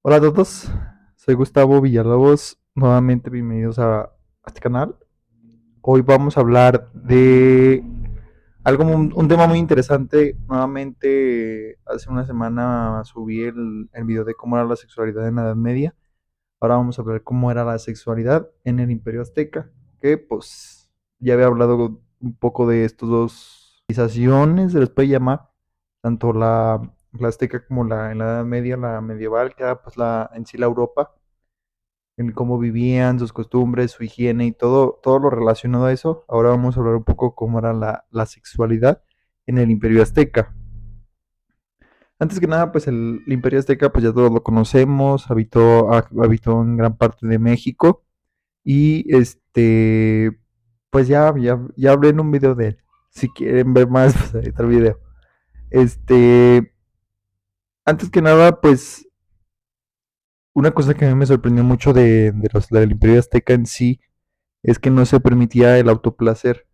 Hola a todos, soy Gustavo Villalobos, nuevamente bienvenidos a este canal. Hoy vamos a hablar de un tema muy interesante. Nuevamente, hace una semana subí el video de cómo era la sexualidad en la Edad Media. Ahora vamos a ver cómo era la sexualidad en el Imperio Azteca, que pues ya había hablado un poco de estos dos civilizaciones, se les puede llamar, tanto la azteca como en la Edad Media, la medieval, que era pues en sí la Europa, en cómo vivían, sus costumbres, su higiene y todo lo relacionado a eso. Ahora vamos a hablar un poco cómo era la sexualidad en el Imperio Azteca. Antes que nada, pues el Imperio Azteca, pues ya todos lo conocemos, habitó en gran parte de México y pues ya hablé en un video de él. Si quieren ver más, pues ahí está el video. Este, Antes que nada, pues una cosa que a mí me sorprendió mucho del Imperio Azteca en sí es que no se permitía el autoplacer.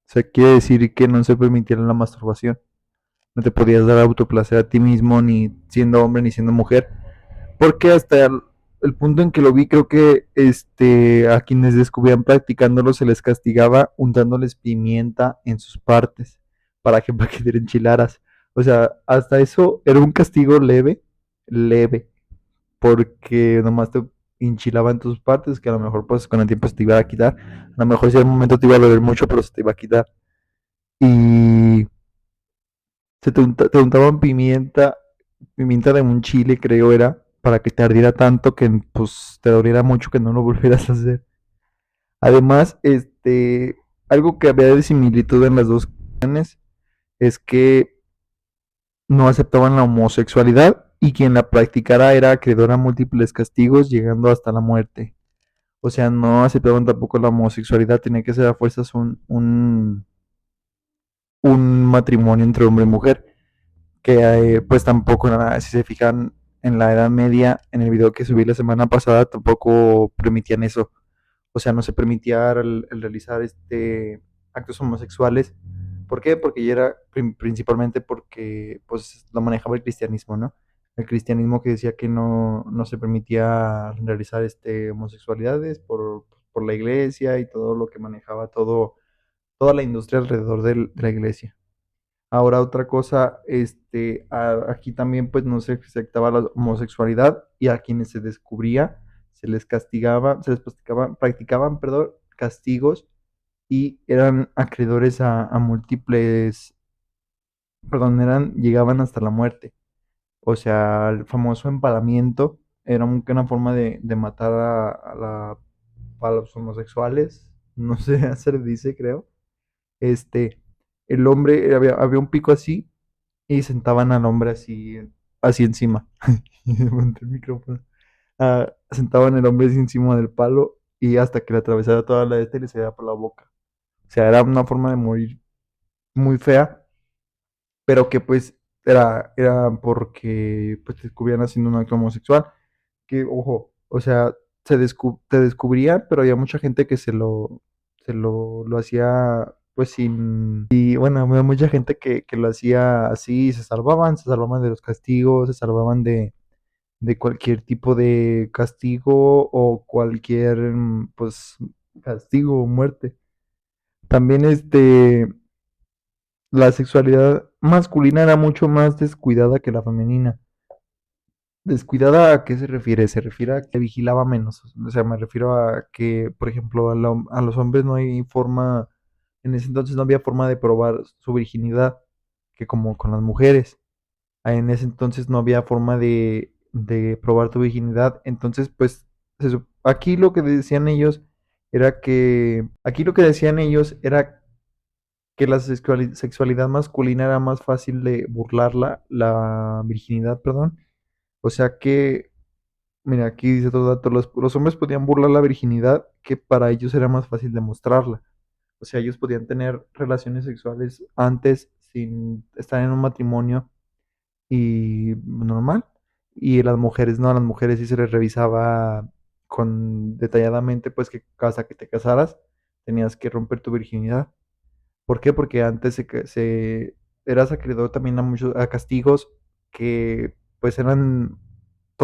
O sea, quiere decir que no se permitía la masturbación. No te podías dar autoplacer a ti mismo, ni siendo hombre ni siendo mujer. Porque hasta el punto en que lo vi, creo que a quienes descubrían practicándolo se les castigaba untándoles pimienta en sus partes para que te enchilaras. O sea, hasta eso era un castigo leve, porque nomás te enchilaba en tus partes, que a lo mejor pues con el tiempo se te iba a quitar. A lo mejor si en un momento te iba a doler mucho, pero se te iba a quitar. Y te untaban pimienta de un chile, creo era, para que te ardiera tanto que pues te doliera mucho que no lo volvieras a hacer. Además, algo que había de similitud en las dos cuestiones es que no aceptaban la homosexualidad y quien la practicara era acreedor a múltiples castigos, llegando hasta la muerte. O sea, no aceptaban tampoco la homosexualidad, tenía que ser a fuerzas un matrimonio entre hombre y mujer. Que pues tampoco, nada, si se fijan en la Edad Media, en el video que subí la semana pasada, tampoco permitían eso. O sea, no se permitía el realizar actos homosexuales. ¿Por qué? Porque ya era principalmente porque pues lo manejaba el cristianismo, ¿no? El cristianismo que decía que no se permitía realizar homosexualidades por la iglesia y todo lo que manejaba toda la industria alrededor de la iglesia. Ahora otra cosa, aquí también pues no se aceptaba la homosexualidad y a quienes se descubría se les castigaba, practicaban, perdón, castigos y eran acreedores a múltiples, perdón, llegaban hasta la muerte. O sea, el famoso empalamiento era una forma de matar a los homosexuales, no sé, se le dice, creo. Este, el hombre, había un pico así y sentaban al hombre así encima. Y levanté el micrófono. Sentaban el hombre así encima del palo y hasta que le atravesara toda la y le salía por la boca. O sea, era una forma de morir muy fea, pero que pues era porque pues te descubrían haciendo un acto homosexual. Que, ojo, o sea, te descubrían, pero había mucha gente que lo hacía pues sin... Y bueno, había mucha gente que lo hacía así y se salvaban de los castigos, se salvaban de cualquier tipo de castigo o cualquier pues castigo o muerte. También la sexualidad masculina era mucho más descuidada que la femenina. ¿Descuidada a qué se refiere? Se refiere a que vigilaba menos. O sea, me refiero a que, por ejemplo, a los hombres no hay forma, en ese entonces no había forma de probar su virginidad, que como con las mujeres. En ese entonces no había forma de probar tu virginidad. Entonces, pues, aquí lo que decían ellos era que la sexualidad masculina era más fácil de burlarla, la virginidad, perdón. O sea que mira, aquí dice todo dato, los hombres podían burlar la virginidad que para ellos era más fácil demostrarla. O sea, ellos podían tener relaciones sexuales antes sin estar en un matrimonio y normal. Y las mujeres no, a las mujeres sí se les revisaba con detalladamente, pues que hasta que te casaras tenías que romper tu virginidad. ¿Por qué? Porque antes eras acreedor también a muchos a castigos que pues eran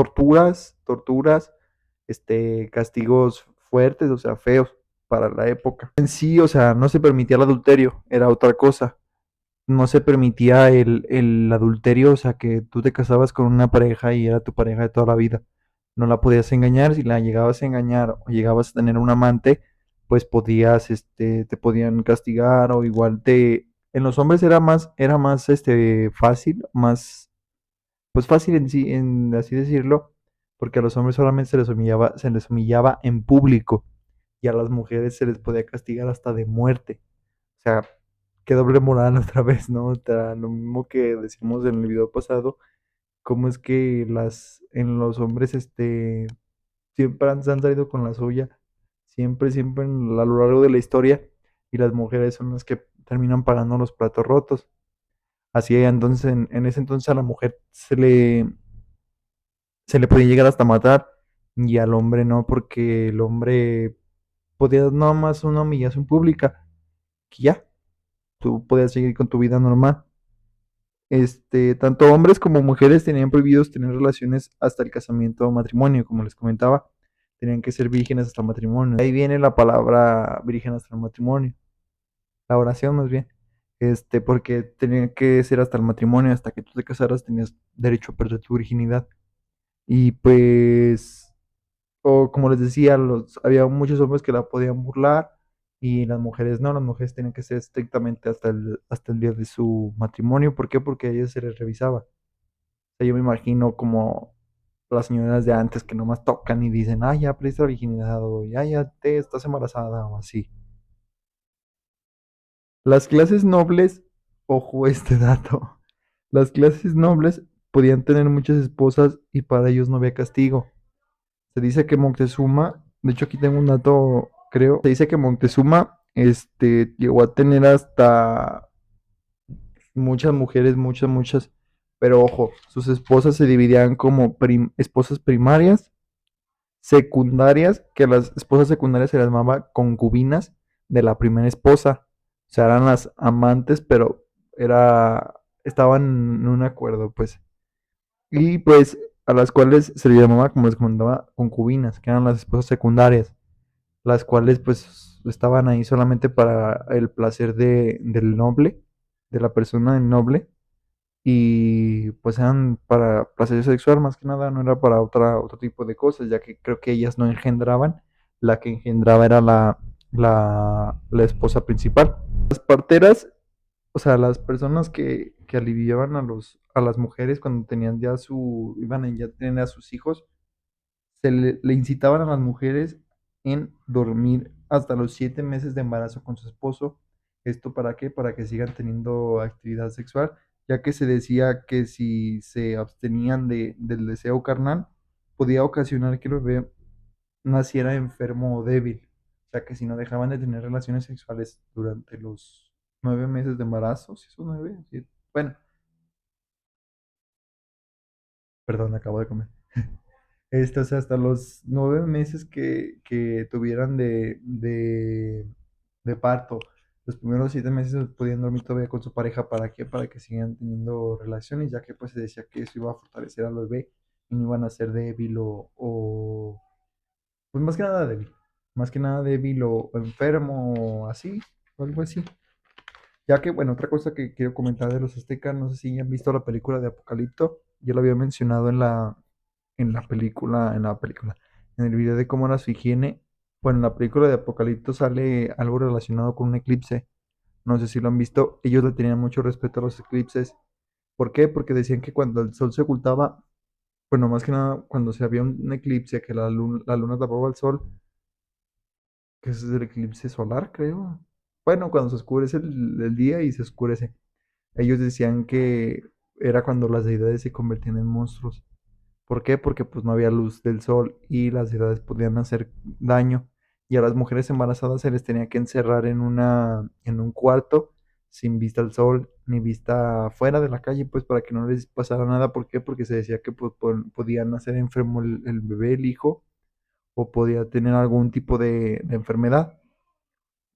torturas, castigos fuertes, o sea, feos para la época. En sí, o sea, no se permitía el adulterio, era otra cosa. No se permitía el adulterio, o sea, que tú te casabas con una pareja y era tu pareja de toda la vida. No la podías engañar, si la llegabas a engañar o llegabas a tener un amante, pues podías, te podían castigar o igual en los hombres era más, fácil, más, pues fácil en sí, en así decirlo, porque a los hombres solamente se les humillaba en público y a las mujeres se les podía castigar hasta de muerte. O sea, qué doble moral otra vez, ¿no? O sea, lo mismo que decimos en el video pasado, cómo es que en los hombres, siempre se han salido con la suya, siempre a lo largo de la historia, y las mujeres son las que terminan pagando los platos rotos. Así entonces, en ese entonces a la mujer se le podía llegar hasta matar, y al hombre no, porque el hombre podía nada más una humillación pública, que ya, tú podías seguir con tu vida normal. Tanto hombres como mujeres tenían prohibidos tener relaciones hasta el casamiento o matrimonio, como les comentaba. Tenían que ser vírgenes hasta el matrimonio. Ahí viene la palabra virgen hasta el matrimonio. La oración más bien. Porque tenía que ser hasta el matrimonio, hasta que tú te casaras tenías derecho a perder tu virginidad. Y pues o como les decía, había muchos hombres que la podían burlar y las mujeres no, las mujeres tenían que ser estrictamente hasta el día de su matrimonio. ¿Por qué? Porque a ellas se les revisaba. O sea, yo me imagino como las señoras de antes que nomás tocan y dicen, ah, ya perdiste la virginidad o ya te estás embarazada o así. Las clases nobles, ojo este dato, las clases nobles podían tener muchas esposas y para ellos no había castigo. Se dice que Moctezuma, de hecho aquí tengo un dato, creo, se dice que Moctezuma, llegó a tener hasta muchas mujeres, muchas, pero ojo, sus esposas se dividían como esposas primarias, secundarias, que las esposas secundarias se las llamaba concubinas de la primera esposa, o sea, eran las amantes, pero estaban en un acuerdo, pues. Y pues a las cuales se le llamaba, como les comentaba, concubinas, que eran las esposas secundarias, las cuales pues estaban ahí solamente para el placer del noble, de la persona del noble, y pues eran para placer sexual más que nada, no era para otro tipo de cosas, ya que creo que ellas no engendraban, la que engendraba era la esposa principal. Las parteras, o sea, las personas que aliviaban a las mujeres cuando tenían ya ya tenían a sus hijos, le incitaban a las mujeres en dormir hasta los 7 meses de embarazo con su esposo. ¿Esto para qué? Para que sigan teniendo actividad sexual, ya que se decía que si se abstenían del deseo carnal, podía ocasionar que el bebé naciera enfermo o débil. O sea, que si no dejaban de tener relaciones sexuales durante los 9 meses de embarazo, si son 9, sí. Bueno, perdón, acabo de comer. O sea, hasta los 9 meses que tuvieran de parto, los primeros 7 meses podían dormir todavía con su pareja. ¿Para qué? Para que sigan teniendo relaciones, ya que pues se decía que eso iba a fortalecer al bebé y no iban a ser débil pues más que nada débil o enfermo o así, o algo así. Ya que, bueno, otra cosa que quiero comentar de los aztecas, no sé si han visto la película de Apocalipto, yo lo había mencionado en el video de cómo era su higiene. Bueno, en la película de Apocalipto sale algo relacionado con un eclipse. No sé si lo han visto. Ellos le tenían mucho respeto a los eclipses. ¿Por qué? Porque decían que cuando el sol se ocultaba, bueno, más que nada cuando se había un eclipse, que la luna tapaba el sol, que ese es el eclipse solar, creo. Bueno, cuando se oscurece el día y se oscurece. Ellos decían que era cuando las deidades se convertían en monstruos. ¿Por qué? Porque pues no había luz del sol y las ciudades podían hacer daño. Y a las mujeres embarazadas se les tenía que encerrar en un cuarto sin vista al sol ni vista fuera de la calle, pues para que no les pasara nada. ¿Por qué? Porque se decía que pues, podían nacer enfermo el bebé, el hijo, o podía tener algún tipo de enfermedad,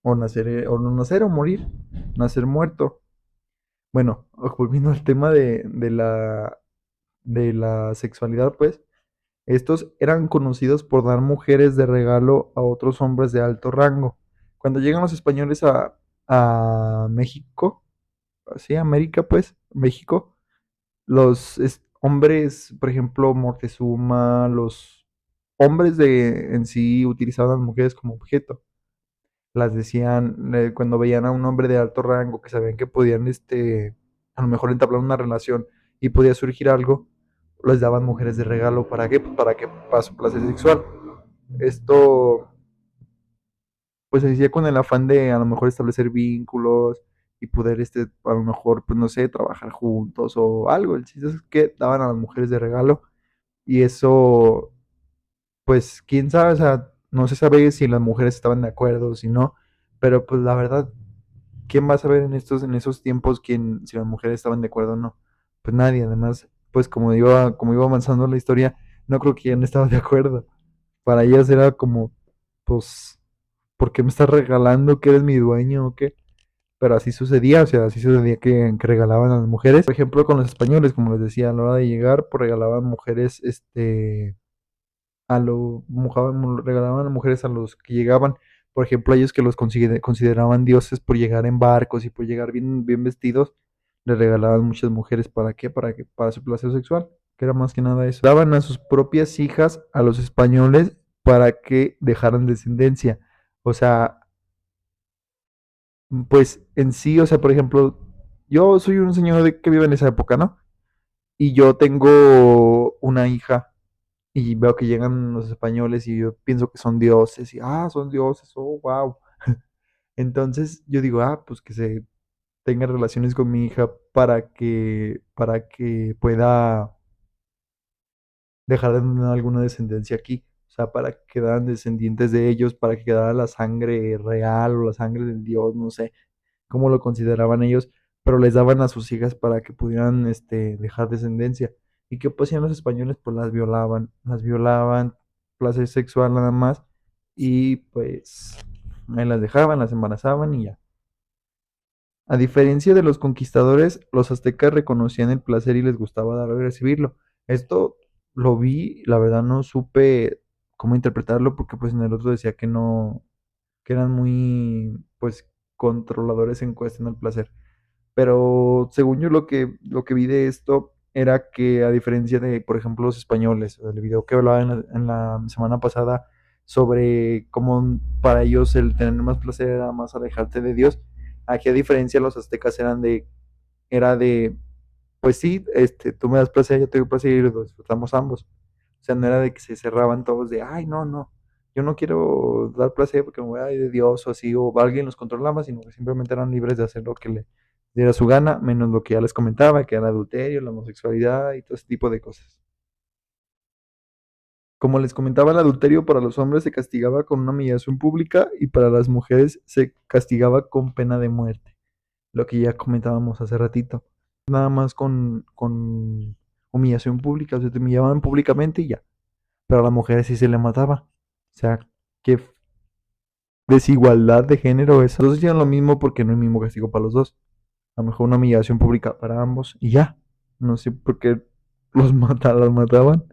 o no nacer o morir, nacer muerto. Bueno, volviendo al tema de la sexualidad, pues. Estos eran conocidos por dar mujeres de regalo a otros hombres de alto rango. Cuando llegan los españoles a México, así América pues, México, hombres, por ejemplo, Moctezuma, los hombres en sí utilizaban a las mujeres como objeto. Las decían, cuando veían a un hombre de alto rango que sabían que podían, a lo mejor entablar una relación y podía surgir algo, les daban mujeres de regalo. ¿Para qué? Pues para que para su placer sexual. Esto, pues se hacía con el afán de a lo mejor establecer vínculos y poder, a lo mejor, pues no sé, trabajar juntos o algo. El chiste es que daban a las mujeres de regalo y eso, pues quién sabe, o sea, no se sabe si las mujeres estaban de acuerdo o si no, pero pues la verdad, ¿quién va a saber en esos tiempos si las mujeres estaban de acuerdo o no? Pues nadie, además, pues como iba avanzando la historia, no creo que no estaba de acuerdo. Para ellas era como, pues, ¿por qué me estás regalando? ¿Que eres mi dueño o qué? Pero así sucedía, o sea, así sucedía que regalaban a las mujeres. Por ejemplo, con los españoles, como les decía, a la hora de llegar, pues regalaban mujeres, regalaban a mujeres a los que llegaban, por ejemplo, a ellos que los consideraban dioses por llegar en barcos y por llegar bien vestidos, les regalaban muchas mujeres. ¿Para qué? Para su placer sexual, que era más que nada eso. Daban a sus propias hijas a los españoles para que dejaran descendencia. O sea, pues en sí, o sea, por ejemplo, yo soy un señor que vive en esa época, ¿no? Y yo tengo una hija y veo que llegan los españoles y yo pienso que son dioses y, son dioses, oh, wow. Entonces yo digo, pues que se tenga relaciones con mi hija para que pueda dejar de tener alguna descendencia aquí. O sea, para que quedaran descendientes de ellos, para que quedara la sangre real o la sangre del dios, no sé cómo lo consideraban ellos, pero les daban a sus hijas para que pudieran dejar descendencia. ¿Y qué hacían los españoles? Pues las violaban, placer sexual nada más, y pues ahí las dejaban, las embarazaban y ya. A diferencia de los conquistadores, los aztecas reconocían el placer y les gustaba dar y recibirlo. Esto lo vi, la verdad no supe cómo interpretarlo porque pues en el otro decía que no, que eran muy pues controladores en cuestión del placer. Pero según yo lo que vi de esto era que a diferencia de, por ejemplo, los españoles, el video que hablaba en la semana pasada sobre cómo para ellos el tener más placer era más alejarte de Dios, aquí a diferencia los aztecas era de, pues sí, tú me das placer, yo te doy placer y lo disfrutamos ambos. O sea, no era de que se cerraban todos de, ay, no, no, yo no quiero dar placer porque me voy a ir de Dios o así, o alguien los controlaba, sino que simplemente eran libres de hacer lo que le diera su gana, menos lo que ya les comentaba, que era el adulterio, la homosexualidad y todo ese tipo de cosas. Como les comentaba, el adulterio para los hombres se castigaba con una humillación pública y para las mujeres se castigaba con pena de muerte, lo que ya comentábamos hace ratito. Nada más con humillación pública, o sea, te humillaban públicamente y ya. Pero a las mujeres sí se le mataba. O sea, qué desigualdad de género esa. Los dos hicieron lo mismo porque no hay mismo castigo para los dos. A lo mejor una humillación pública para ambos y ya. No sé por qué los mataban.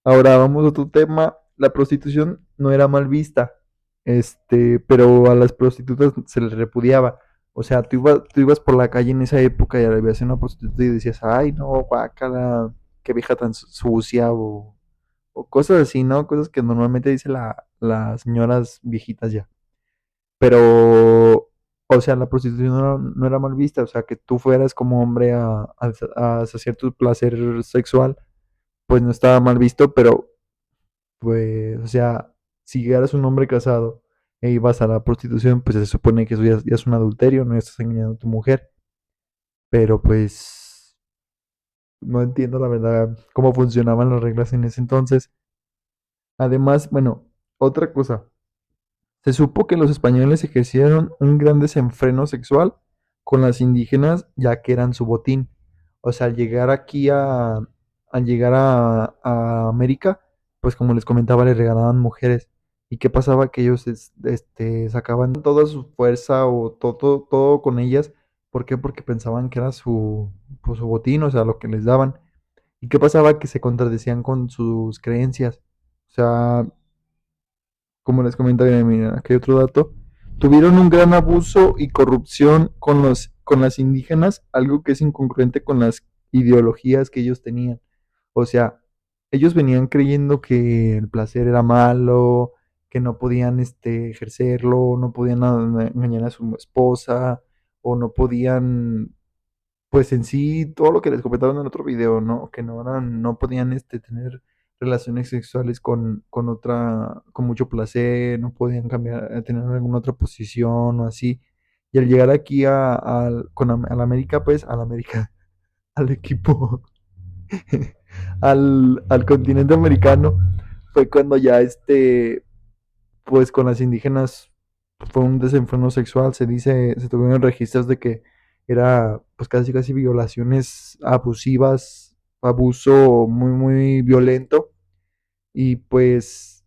Ahora vamos a otro tema. La prostitución no era mal vista, pero a las prostitutas se les repudiaba. O sea, tú ibas por la calle en esa época y veías a una prostituta y decías, ay, no, guácala, qué vieja tan sucia, o cosas así, ¿no? Cosas que normalmente dice las señoras viejitas ya. Pero, o sea, la prostitución no era mal vista, o sea, que tú fueras como hombre a saciar tu placer sexual, pues no estaba mal visto, pero, pues, o sea, si eras un hombre casado e ibas a la prostitución, pues se supone que eso ya es un adulterio, no estás engañando a tu mujer, pero pues no entiendo la verdad cómo funcionaban las reglas en ese entonces. Además, bueno, otra cosa. Se supo que los españoles ejercieron un gran desenfreno sexual con las indígenas ya que eran su botín. O sea, al llegar a América, pues como les comentaba, les regalaban mujeres. ¿Y qué pasaba? Que ellos sacaban toda su fuerza o todo con ellas. ¿Por qué? Porque pensaban que era su botín, o sea, lo que les daban. ¿Y qué pasaba? Que se contradecían con sus creencias. O sea, como les comento, mira, aquí hay otro dato. Tuvieron un gran abuso y corrupción con las indígenas, algo que es incongruente con las ideologías que ellos tenían. O sea, ellos venían creyendo que el placer era malo, que no podían ejercerlo, no podían engañar a su esposa, o no podían, pues en sí, todo lo que les comentaban en otro video, ¿no? Que no podían tener relaciones sexuales con otra, con mucho placer, no podían cambiar, tener alguna otra posición o así. Y al llegar aquí a la América, pues, a la América, al equipo, al continente americano, fue cuando ya pues con las indígenas fue un desenfreno sexual, se tuvieron registros de que era pues casi casi violaciones abusivas, abuso muy muy violento y pues,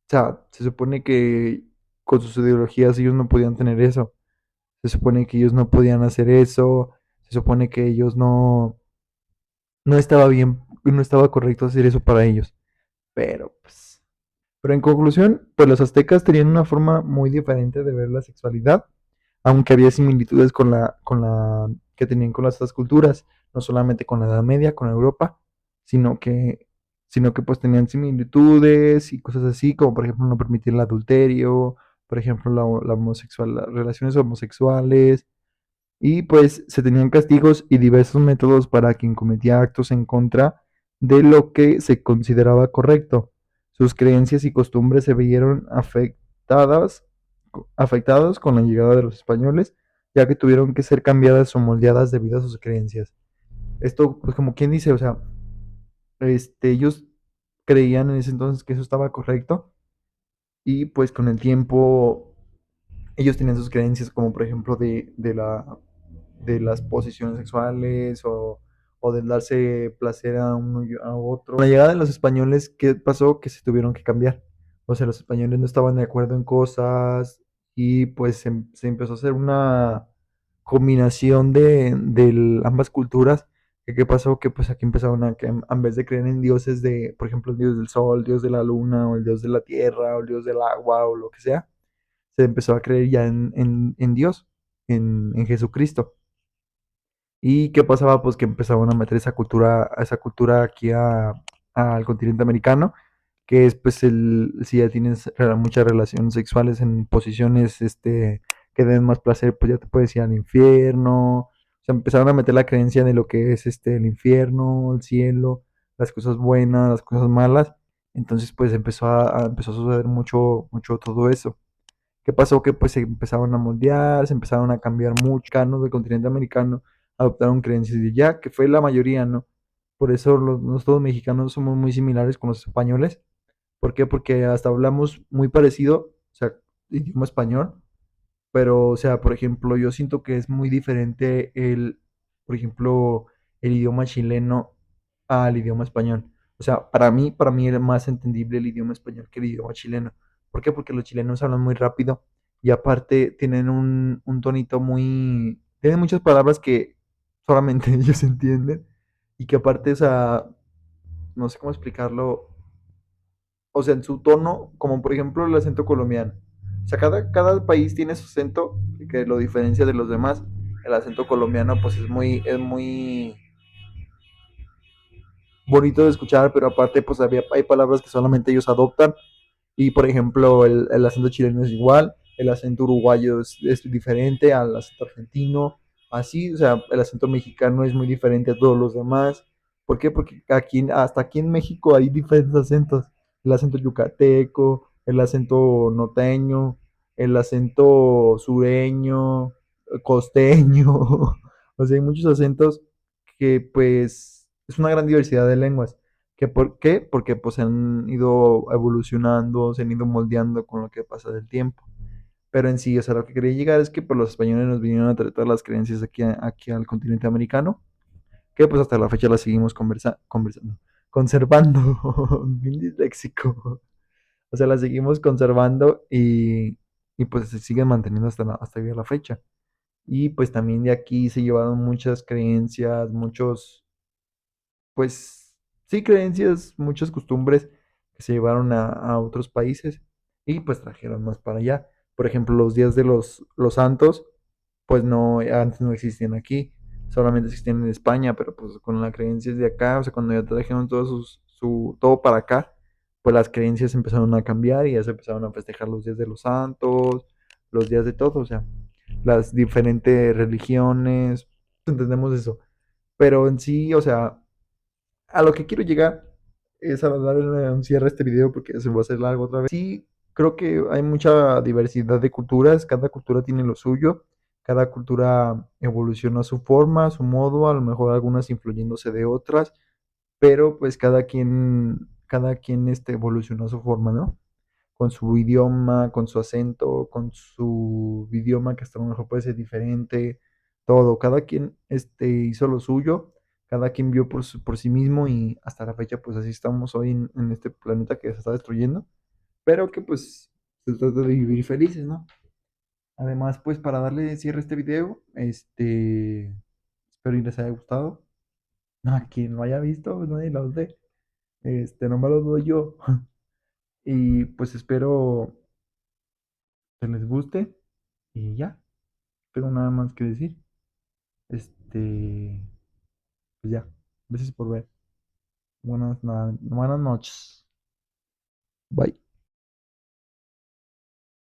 o sea, se supone que con sus ideologías ellos no podían tener eso, se supone que ellos no podían hacer eso, se supone que ellos no estaba bien, no estaba correcto hacer eso para ellos, pero pues pero en conclusión, pues los aztecas tenían una forma muy diferente de ver la sexualidad, aunque había similitudes con la que tenían con las otras culturas, no solamente con la Edad Media, con Europa, sino que, sino que pues tenían similitudes y cosas así, como por ejemplo no permitir el adulterio, por ejemplo las relaciones homosexuales, y pues se tenían castigos y diversos métodos para quien cometía actos en contra de lo que se consideraba correcto. Sus creencias y costumbres se vieron afectados con la llegada de los españoles, ya que tuvieron que ser cambiadas o moldeadas debido a sus creencias. Esto, pues como quien dice, o sea, ellos creían en ese entonces que eso estaba correcto y pues con el tiempo ellos tenían sus creencias como por ejemplo de las posiciones sexuales o de darse placer a uno y a otro. Con la llegada de los españoles, ¿qué pasó? Que se tuvieron que cambiar. O sea, los españoles no estaban de acuerdo en cosas y pues se empezó a hacer una combinación de ambas culturas. ¿Qué pasó? Que pues aquí empezaron que en vez de creer en dioses de, por ejemplo, el dios del sol, el dios de la luna, o el dios de la tierra, o el dios del agua, o lo que sea, se empezó a creer ya en Dios, en Jesucristo. ¿Y qué pasaba? Pues que empezaban a meter esa cultura aquí al continente americano, que es pues si ya tienes muchas relaciones sexuales en posiciones que den más placer, pues ya te puedes ir al infierno. O sea, empezaron a meter la creencia de lo que es el infierno, el cielo, las cosas buenas, las cosas malas. Entonces pues empezó a suceder mucho, mucho todo eso. ¿Qué pasó? Que pues se empezaron a moldear, se empezaron a cambiar muchos canos del continente americano, adoptaron creencias de ya, que fue la mayoría, ¿no? Por eso nosotros mexicanos somos muy similares con los españoles. ¿Por qué? Porque hasta hablamos muy parecido, o sea, idioma español, pero, o sea, por ejemplo, yo siento que es muy diferente por ejemplo, el idioma chileno al idioma español. O sea, para mí era más entendible el idioma español que el idioma chileno. ¿Por qué? Porque los chilenos hablan muy rápido y aparte tienen un tonito muy... Tienen muchas palabras que solamente ellos entienden y que aparte, o sea, no sé cómo explicarlo, o sea, en su tono, como por ejemplo el acento colombiano. O sea, cada país tiene su acento que lo diferencia de los demás. El acento colombiano pues es muy bonito de escuchar, pero aparte pues hay palabras que solamente ellos adoptan. Y por ejemplo, el acento chileno es igual, el acento uruguayo es diferente al acento argentino, así, o sea, el acento mexicano es muy diferente a todos los demás. ¿Por qué? Porque hasta aquí en México hay diferentes acentos. El acento yucateco, el acento norteño, el acento sureño, costeño. O sea, hay muchos acentos que pues es una gran diversidad de lenguas. ¿Que por qué? Porque pues han ido evolucionando, se han ido moldeando con lo que pasa del tiempo. Pero en sí, o sea, lo que quería llegar es que pues, los españoles nos vinieron a tratar las creencias aquí al continente americano, que pues hasta la fecha las seguimos conversando, conservando, bien disléxico. O sea, las seguimos conservando y pues se siguen manteniendo hasta hoy a la fecha. Y pues también de aquí se llevaron muchas creencias, muchos, pues sí, creencias, muchas costumbres que se llevaron a otros países y pues trajeron más para allá. Por ejemplo, los días de los santos, pues no, antes no existían aquí, solamente existían en España, pero pues con las creencias de acá, o sea, cuando ya trajeron todo todo para acá, pues las creencias empezaron a cambiar y ya se empezaron a festejar los días de los santos, los días de todo, o sea, las diferentes religiones, entendemos eso. Pero en sí, o sea, a lo que quiero llegar es a darle un cierre a este video porque se va a hacer largo otra vez. Sí, creo que hay mucha diversidad de culturas, cada cultura tiene lo suyo, cada cultura evoluciona a su forma, a su modo, a lo mejor algunas influyéndose de otras, pero pues cada quien evolucionó a su forma, ¿no? Con su idioma, con su acento, con su idioma que hasta a lo mejor puede ser diferente, todo, cada quien hizo lo suyo, cada quien vio por sí mismo y hasta la fecha pues así estamos hoy en este planeta que se está destruyendo, pero que pues se trata de vivir felices, ¿no? Además pues para darle cierre a este video, espero y les haya gustado. A quien lo haya visto, pues nadie lo ve, no me lo doy yo. Y pues espero que les guste y ya, tengo nada más que decir. Este, pues ya, gracias por ver. Buenas noches. Bye.